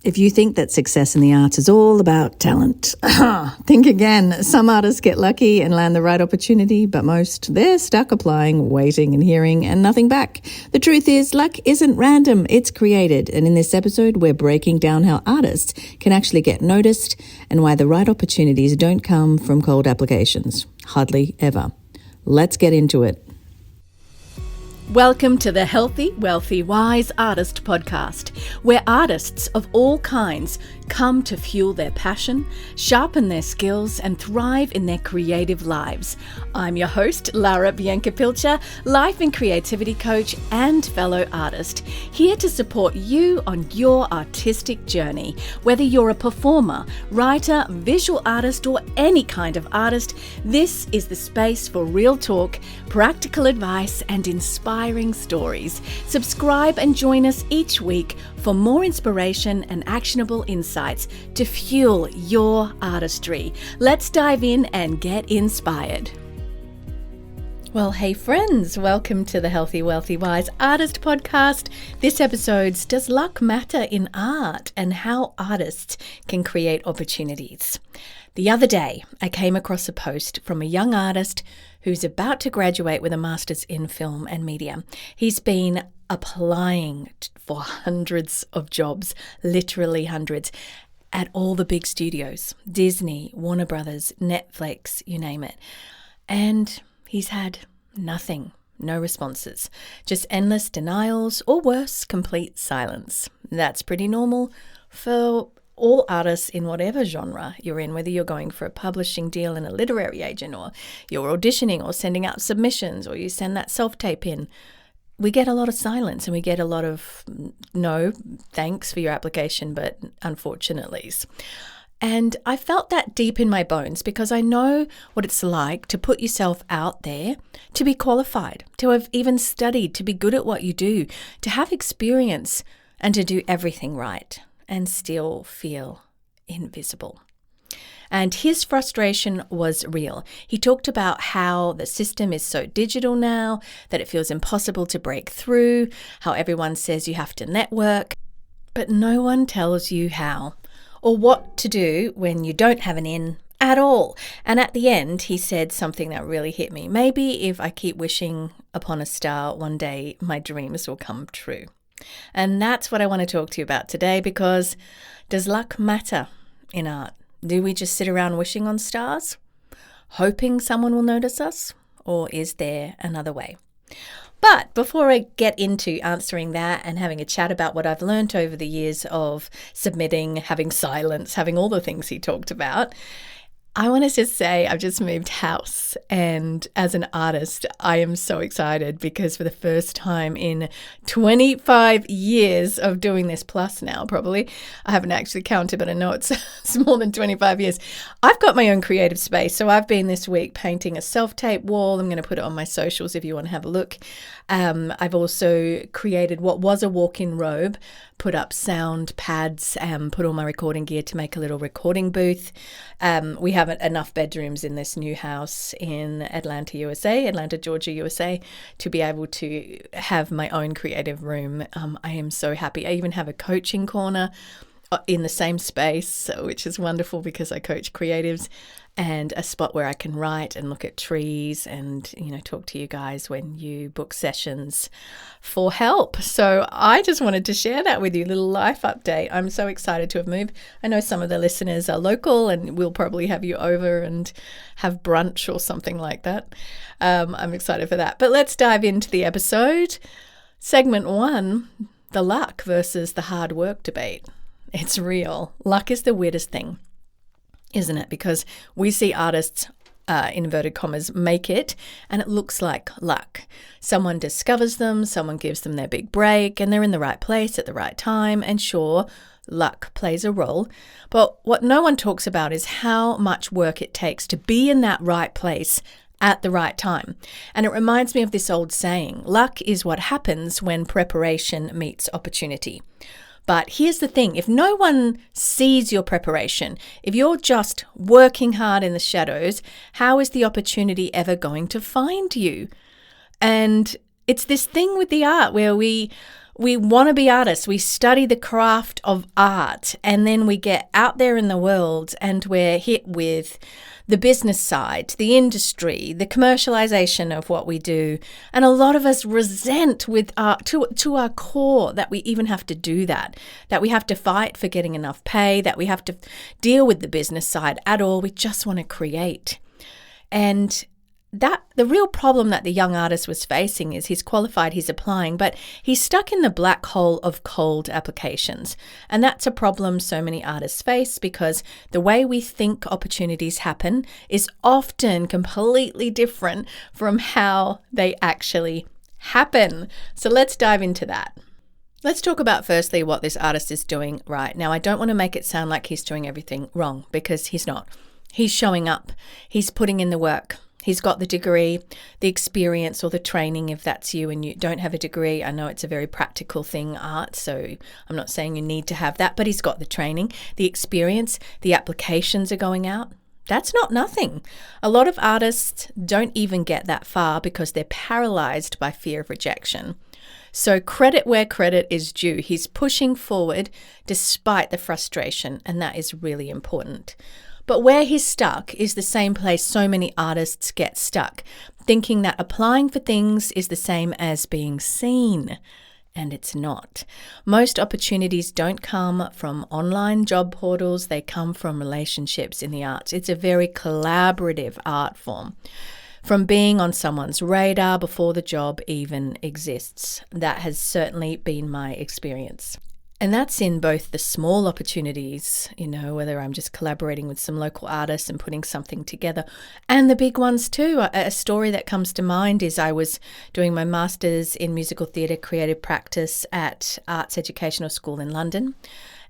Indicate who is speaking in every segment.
Speaker 1: If you think that success in the arts is all about talent, think again. Some artists get lucky and land the right opportunity, but most, they're stuck applying, waiting and hearing and nothing back. The truth is, luck isn't random, it's created. And in this episode, we're breaking down how artists can actually get noticed and why the right opportunities don't come from cold applications. Hardly ever. Let's get into it.
Speaker 2: Welcome to the Healthy, Wealthy, Wise Artist Podcast, where artists of all kinds come to fuel their passion, sharpen their skills, and thrive in their creative lives. I'm your host, Lara Bianca-Pilcher, life and creativity coach and fellow artist, here to support you on your artistic journey. Whether you're a performer, writer, visual artist, or any kind of artist, this is the space for real talk, practical advice, and inspiring stories. Subscribe and join us each week for more inspiration and actionable insights to fuel your artistry. Let's dive in and get inspired. Well, hey friends, welcome to the Healthy, Wealthy, Wise Artist Podcast. This episode's Does Luck Matter in Art and How Artists Can Create Opportunities. The other day, I came across a post from a young artist who's about to graduate with a master's in film and media. He's been applying for hundreds of jobs, literally hundreds, at all the big studios, Disney, Warner Brothers, Netflix, you name it. And he's had nothing, no responses, just endless denials or worse, complete silence. That's pretty normal for all artists in whatever genre you're in, whether you're going for a publishing deal and a literary agent, or you're auditioning or sending out submissions, or you send that self-tape in. We get a lot of silence and we get a lot of no, thanks for your application, but unfortunately. And I felt that deep in my bones because I know what it's like to put yourself out there, to be qualified, to have even studied, to be good at what you do, to have experience and to do everything right and still feel invisible. And his frustration was real. He talked about how the system is so digital now that it feels impossible to break through, how everyone says you have to network, but no one tells you how or what to do when you don't have an in at all. And at the end, he said something that really hit me. Maybe if I keep wishing upon a star, one day my dreams will come true. And that's what I want to talk to you about today, because does luck matter in art? Do we just sit around wishing on stars, hoping someone will notice us, or is there another way? But before I get into answering that and having a chat about what I've learned over the years of submitting, having silence, having all the things he talked about, I want to just say I've just moved house, and as an artist, I am so excited because for the first time in 25 years of doing this, plus now probably, I haven't actually counted, but I know it's more than 25 years, I've got my own creative space. So I've been this week painting a self-tape wall. I'm going to put it on my socials if you want to have a look. I've also created what was a walk-in robe, put up sound pads, put all my recording gear to make a little recording booth. We have enough bedrooms in this new house in Atlanta, Georgia, USA, to be able to have my own creative room. I am so happy. I even have a coaching corner in the same space, which is wonderful because I coach creatives, and a spot where I can write and look at trees and, talk to you guys when you book sessions for help. So I just wanted to share that with you, a little life update. I'm so excited to have moved. I know some of the listeners are local and we'll probably have you over and have brunch or something like that. I'm excited for that. But let's dive into the episode. Segment 1, the luck versus the hard work debate. It's real. Luck is the weirdest thing, isn't it? Because we see artists, inverted commas, make it, and it looks like luck. Someone discovers them, someone gives them their big break, and they're in the right place at the right time, and sure, luck plays a role. But what no one talks about is how much work it takes to be in that right place at the right time. And it reminds me of this old saying, luck is what happens when preparation meets opportunity. But here's the thing, if no one sees your preparation, if you're just working hard in the shadows, how is the opportunity ever going to find you? And it's this thing with the art where we we want to be artists. We study the craft of art, and then we get out there in the world and we're hit with the business side, the industry, the commercialization of what we do. And a lot of us resent with to our core that we even have to do that we have to fight for getting enough pay, that we have to deal with the business side at all. We just want to create. And that the real problem that the young artist was facing is he's qualified, he's applying, but he's stuck in the black hole of cold applications. And that's a problem so many artists face, because the way we think opportunities happen is often completely different from how they actually happen. So let's dive into that. Let's talk about firstly what this artist is doing right. Now, I don't want to make it sound like he's doing everything wrong, because he's not. He's showing up. He's putting in the work. He's got the degree, the experience, or the training if that's you and you don't have a degree. I know it's a very practical thing, art, so I'm not saying you need to have that, but he's got the training, the experience, the applications are going out. That's not nothing. A lot of artists don't even get that far because they're paralyzed by fear of rejection. So credit where credit is due. He's pushing forward despite the frustration, and that is really important. But where he's stuck is the same place so many artists get stuck, thinking that applying for things is the same as being seen. And it's not. Most opportunities don't come from online job portals, they come from relationships in the arts. It's a very collaborative art form. From being on someone's radar before the job even exists. That has certainly been my experience. And that's in both the small opportunities, whether I'm just collaborating with some local artists and putting something together, and the big ones too. A story that comes to mind is I was doing my master's in musical theatre creative practice at Arts Educational School in London.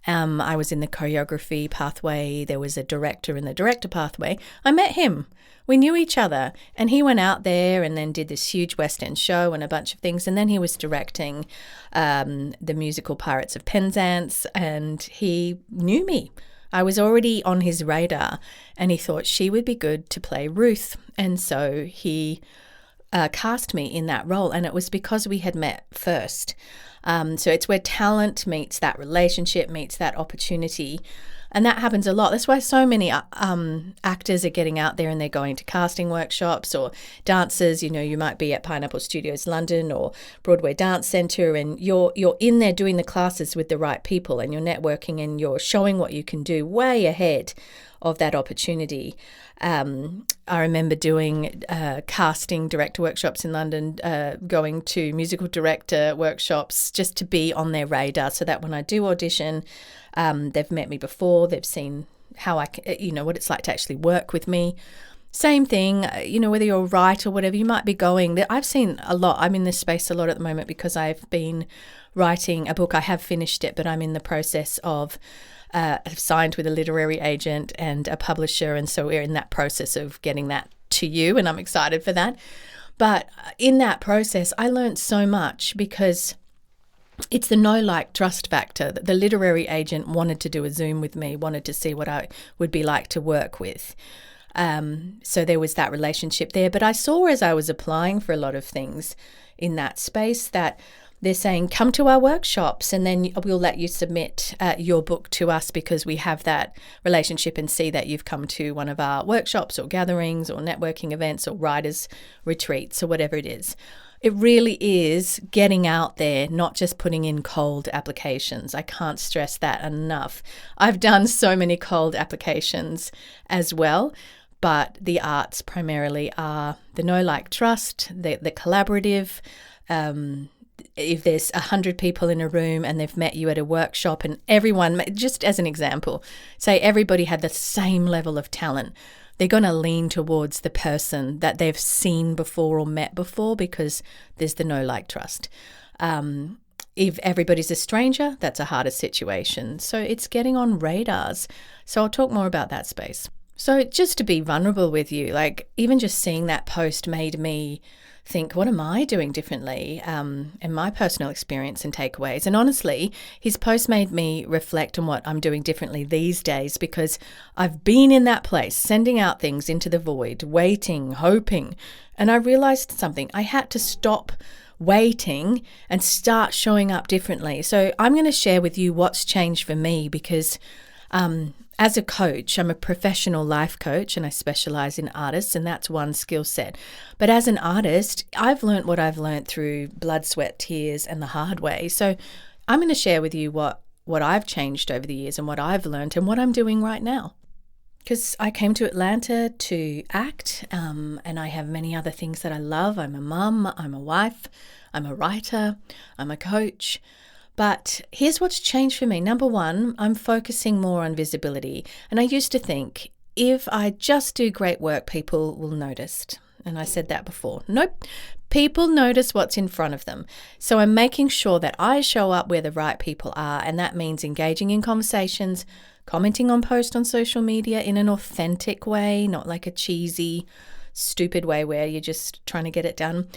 Speaker 2: I was in the choreography pathway. There was a director in the director pathway. I met him. We knew each other, and he went out there and then did this huge West End show and a bunch of things, and then he was directing the musical Pirates of Penzance, and he knew me. I was already on his radar, and he thought she would be good to play Ruth, and so he cast me in that role, and it was because we had met first. So it's where talent meets that relationship, meets that opportunity. And that happens a lot. That's why so many actors are getting out there and they're going to casting workshops, or dancers. You might be at Pineapple Studios London or Broadway Dance Centre, and you're in there doing the classes with the right people, and you're networking and you're showing what you can do way ahead of that opportunity. I remember doing casting director workshops in London, going to musical director workshops just to be on their radar, so that when I do audition, they've met me before, they've seen how I can, what it's like to actually work with me. Same thing, whether you're a writer or whatever, you might be going. I've seen a lot. I'm in this space a lot at the moment because I've been writing a book. I have finished it, but I'm in the process of I've signed with a literary agent and a publisher, and so we're in that process of getting that to you, and I'm excited for that. But in that process, I learned so much because it's the know, like, trust factor. The literary agent wanted to do a Zoom with me, wanted to see what I would be like to work with. So there was that relationship there. But I saw as I was applying for a lot of things in that space that they're saying, come to our workshops and then we'll let you submit your book to us because we have that relationship and see that you've come to one of our workshops or gatherings or networking events or writers' retreats or whatever it is. It really is getting out there, not just putting in cold applications. I can't stress that enough. I've done so many cold applications as well, but the arts primarily are the know, like, trust, the collaborative. If there's 100 people in a room and they've met you at a workshop and everyone, just as an example, say everybody had the same level of talent, they're going to lean towards the person that they've seen before or met before because there's the know, like, trust. If everybody's a stranger, that's a harder situation. So it's getting on radars. So I'll talk more about that space. So just to be vulnerable with you, like, even just seeing that post made me think, what am I doing differently in my personal experience and takeaways? And honestly, his post made me reflect on what I'm doing differently these days because I've been in that place, sending out things into the void, waiting, hoping, and I realized something. I had to stop waiting and start showing up differently. So I'm going to share with you what's changed for me because as a coach, I'm a professional life coach and I specialize in artists, and that's one skill set. But as an artist, I've learned what I've learned through blood, sweat, tears, and the hard way. So I'm going to share with you what I've changed over the years and what I've learned and what I'm doing right now. Because I came to Atlanta to act, and I have many other things that I love. I'm a mum, I'm a wife, I'm a writer, I'm a coach. But here's what's changed for me. Number one, I'm focusing more on visibility. And I used to think, if I just do great work, people will notice. And I said that before. Nope. People notice what's in front of them. So I'm making sure that I show up where the right people are. And that means engaging in conversations, commenting on posts on social media in an authentic way, not like a cheesy, stupid way where you're just trying to get it done.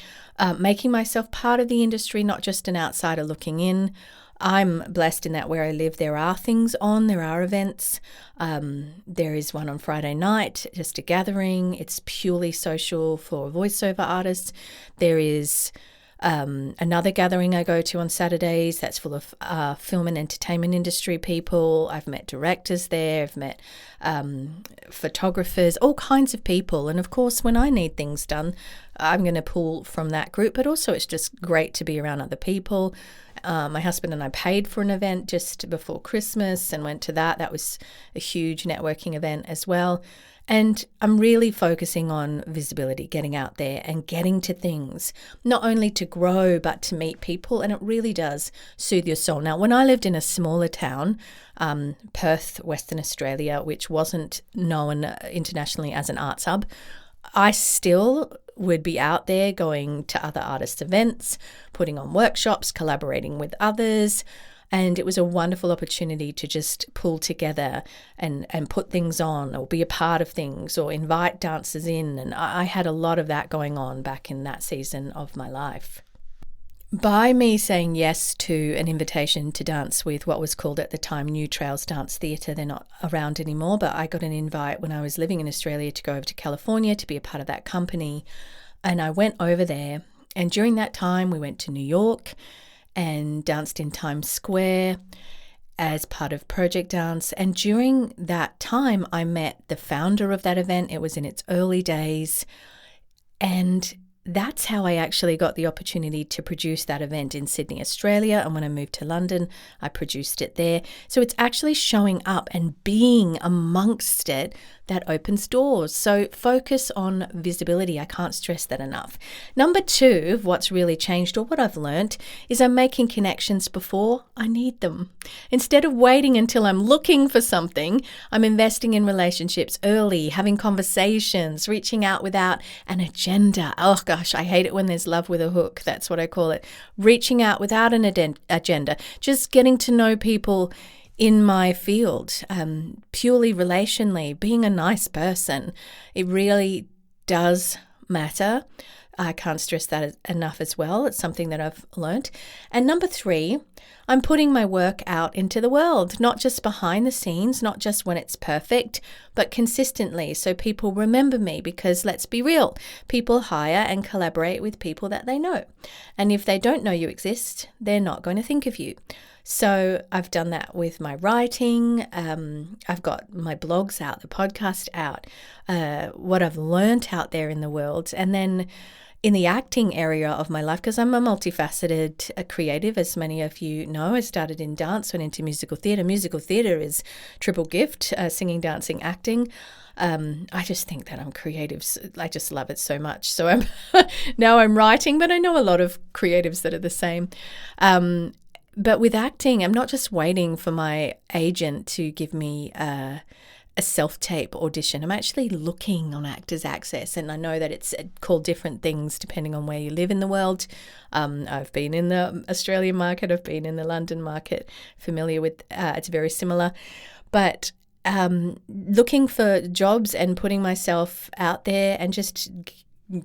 Speaker 2: Making myself part of the industry, not just an outsider looking in. I'm blessed in that where I live, there are things on, there are events. There is one on Friday night, just a gathering. It's purely social for voiceover artists. There is another gathering I go to on Saturdays that's full of film and entertainment industry people. I've met directors there. I've met photographers, all kinds of people. And of course, when I need things done, I'm going to pull from that group. But also it's just great to be around other people. My husband and I paid for an event just before Christmas and went to that. That was a huge networking event as well. And I'm really focusing on visibility, getting out there and getting to things, not only to grow, but to meet people. And it really does soothe your soul. Now, when I lived in a smaller town, Perth, Western Australia, which wasn't known internationally as an arts hub, I still would be out there going to other artists' events, putting on workshops, collaborating with others. And it was a wonderful opportunity to just pull together and put things on or be a part of things or invite dancers in. And I had a lot of that going on back in that season of my life. By me saying yes to an invitation to dance with what was called at the time New Trails Dance Theatre, they're not around anymore, but I got an invite when I was living in Australia to go over to California to be a part of that company. And I went over there. And during that time, we went to New York and danced in Times Square as part of Project Dance. And during that time, I met the founder of that event. It was in its early days. And that's how I actually got the opportunity to produce that event in Sydney, Australia. And when I moved to London, I produced it there. So it's actually showing up and being amongst it that opens doors. So focus on visibility. I can't stress that enough. Number two of what's really changed, or what I've learned, is I'm making connections before I need them. Instead of waiting until I'm looking for something, I'm investing in relationships early, having conversations, reaching out without an agenda. Oh gosh, I hate it when there's love with a hook. That's what I call it. Reaching out without an agenda, just getting to know people in my field, purely relationally, being a nice person. It really does matter. I can't stress that enough as well. It's something that I've learned. And number three, I'm putting my work out into the world, not just behind the scenes, not just when it's perfect, but consistently. So people remember me because let's be real, people hire and collaborate with people that they know. And if they don't know you exist, they're not going to think of you. So I've done that with my writing. I've got my blogs out, the podcast out, what I've learned out there in the world. And then in the acting area of my life, because I'm a multifaceted creative, as many of you know, I started in dance, went into musical theatre. Musical theatre is triple gift, singing, dancing, acting. I just think that I'm creative. I just love it so much. So now I'm writing, but I know a lot of creatives that are the same. But with acting, I'm not just waiting for my agent to give me a self-tape audition. I'm actually looking on Actors Access, and I know that it's called different things depending on where you live in the world. I've been in the Australian market, I've been in the London market, familiar with it's very similar. But looking for jobs and putting myself out there and just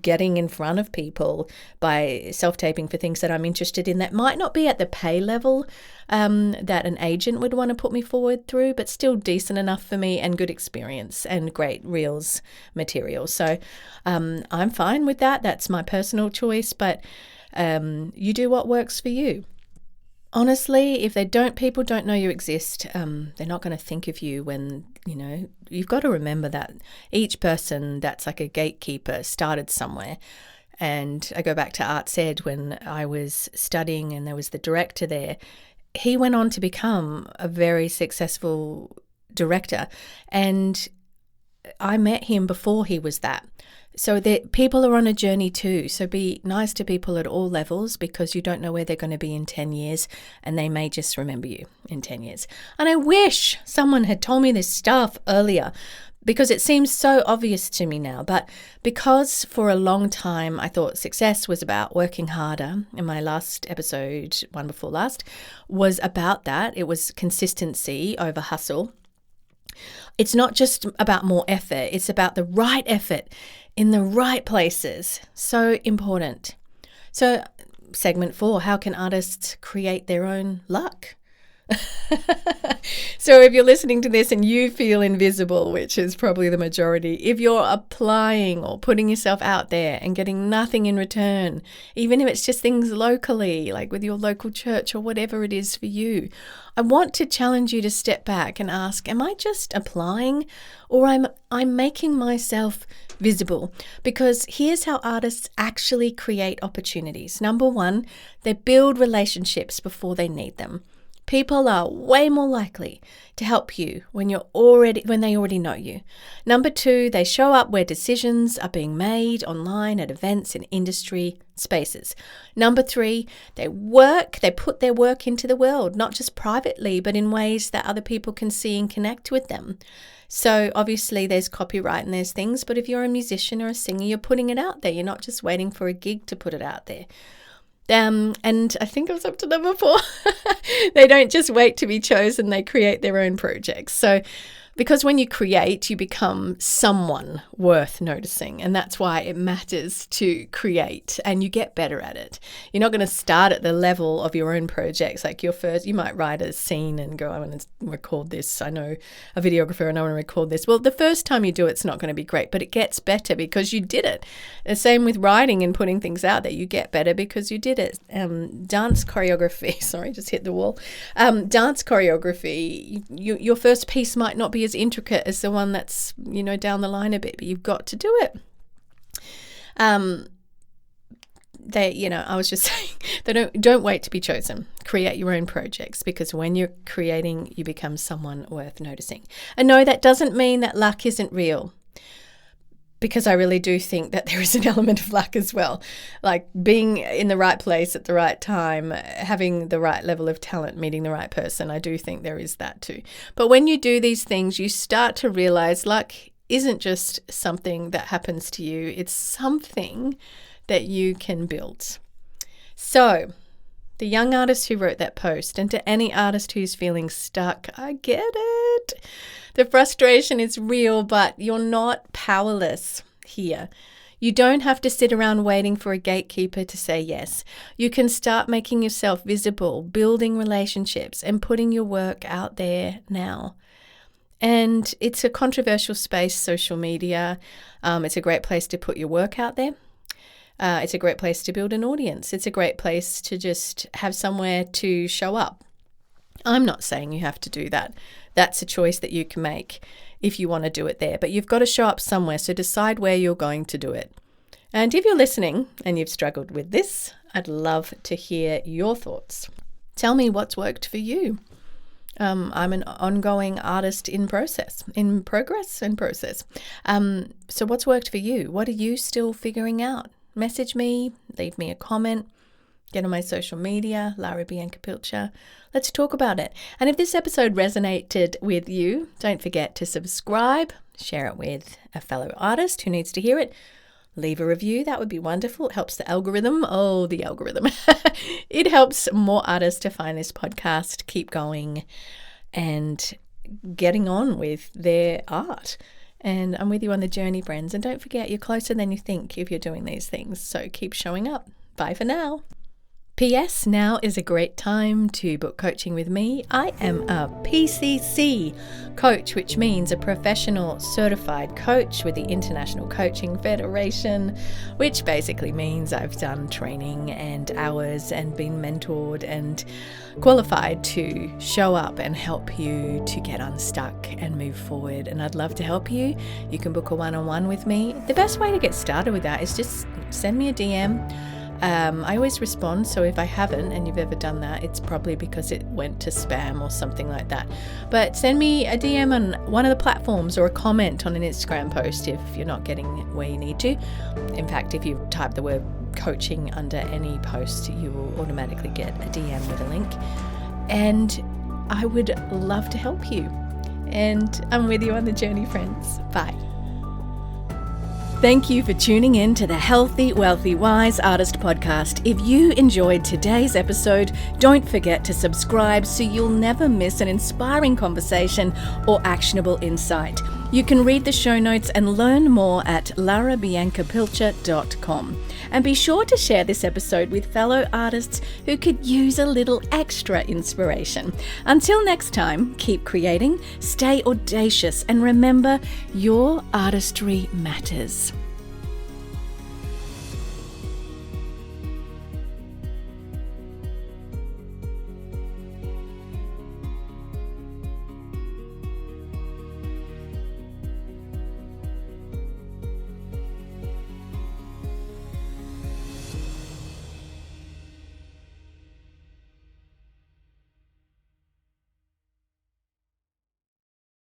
Speaker 2: getting in front of people by self-taping for things that I'm interested in that might not be at the pay level that an agent would want to put me forward through, but still decent enough for me and good experience and great reels material. So I'm fine with that. That's my personal choice. But You do what works for you. Honestly, if people don't know you exist, they're not going to think of you when, you've got to remember that each person that's like a gatekeeper started somewhere. And I go back to Arts Ed when I was studying and there was the director there. He went on to become a very successful director, and I met him before he was that. So people are on a journey too. So be nice to people at all levels, because you don't know where they're going to be in 10 years and they may just remember you in 10 years. And I wish someone had told me this stuff earlier, because it seems so obvious to me now. But because for a long time I thought success was about working harder, and my last episode, one before last, was about that. It was consistency over hustle. It's not just about more effort. It's about the right effort in the right places. So important. So segment 4, how can artists create their own luck? So if you're listening to this and you feel invisible, which is probably the majority, if you're applying or putting yourself out there and getting nothing in return, even if it's just things locally, like with your local church or whatever it is for you, I want to challenge you to step back and ask, am I just applying, or I'm making myself visible? Because here's how artists actually create opportunities. Number 1, they build relationships before they need them. People are way more likely to help you when they already know you. Number 2, they show up where decisions are being made online, at events, in industry spaces. Number 3, they put their work into the world, not just privately, but in ways that other people can see and connect with them. So obviously there's copyright and there's things, but if you're a musician or a singer, you're putting it out there. You're not just waiting for a gig to put it out there. And I think I was up to number 4. They don't just wait to be chosen, they create their own projects. So because when you create, you become someone worth noticing. And that's why it matters to create, and you get better at it. You're not going to start at the level of your own projects. Like you might write a scene and go, I want to record this. I know a videographer and I want to record this. Well, the first time you do it's not going to be great, but it gets better because you did it. The same with writing and putting things out there. You get better because you did it. Dance choreography, sorry, just hit the wall. Dance choreography, your first piece might not be as intricate as the one that's, down the line a bit, but you've got to do it. I was just saying, they don't wait to be chosen. Create your own projects, because when you're creating, you become someone worth noticing. And no, that doesn't mean that luck isn't real, because I really do think that there is an element of luck as well. Like being in the right place at the right time, having the right level of talent, meeting the right person. I do think there is that too. But when you do these things, you start to realize luck isn't just something that happens to you. It's something that you can build. So the young artist who wrote that post, and to any artist who's feeling stuck, I get it. The frustration is real, but you're not powerless here. You don't have to sit around waiting for a gatekeeper to say yes. You can start making yourself visible, building relationships, and putting your work out there now. And it's a controversial space, social media. It's a great place to put your work out there. It's a great place to build an audience. It's a great place to just have somewhere to show up. I'm not saying you have to do that. That's a choice that you can make if you want to do it there. But you've got to show up somewhere, so decide where you're going to do it. And if you're listening and you've struggled with this, I'd love to hear your thoughts. Tell me what's worked for you. I'm an ongoing artist in progress. So what's worked for you? What are you still figuring out? Message me, leave me a comment, get on my social media, Lara Bianca Pilcher. Let's talk about it. And if this episode resonated with you, don't forget to subscribe, share it with a fellow artist who needs to hear it. Leave a review. That would be wonderful. It helps the algorithm. Oh, the algorithm. It helps more artists to find this podcast, keep going and getting on with their art. And I'm with you on the journey, friends. And don't forget, you're closer than you think if you're doing these things. So keep showing up. Bye for now. P.S. Now is a great time to book coaching with me. I am a PCC coach, which means a professional certified coach with the International Coaching Federation, which basically means I've done training and hours and been mentored and qualified to show up and help you to get unstuck and move forward. And I'd love to help you. You can book a one-on-one with me. The best way to get started with that is just send me a DM. I always respond, so if I haven't and you've ever done that, it's probably because it went to spam or something like that. But send me a DM on one of the platforms or a comment on an Instagram post if you're not getting where you need to. In fact, if you type the word coaching under any post, you will automatically get a DM with a link. And I would love to help you. And I'm with you on the journey, friends. Bye. Thank you for tuning in to the Healthy, Wealthy, Wise Artist podcast. If you enjoyed today's episode, don't forget to subscribe so you'll never miss an inspiring conversation or actionable insight. You can read the show notes and learn more at larabiancapilcher.com. And be sure to share this episode with fellow artists who could use a little extra inspiration. Until next time, keep creating, stay audacious, and remember, your artistry matters.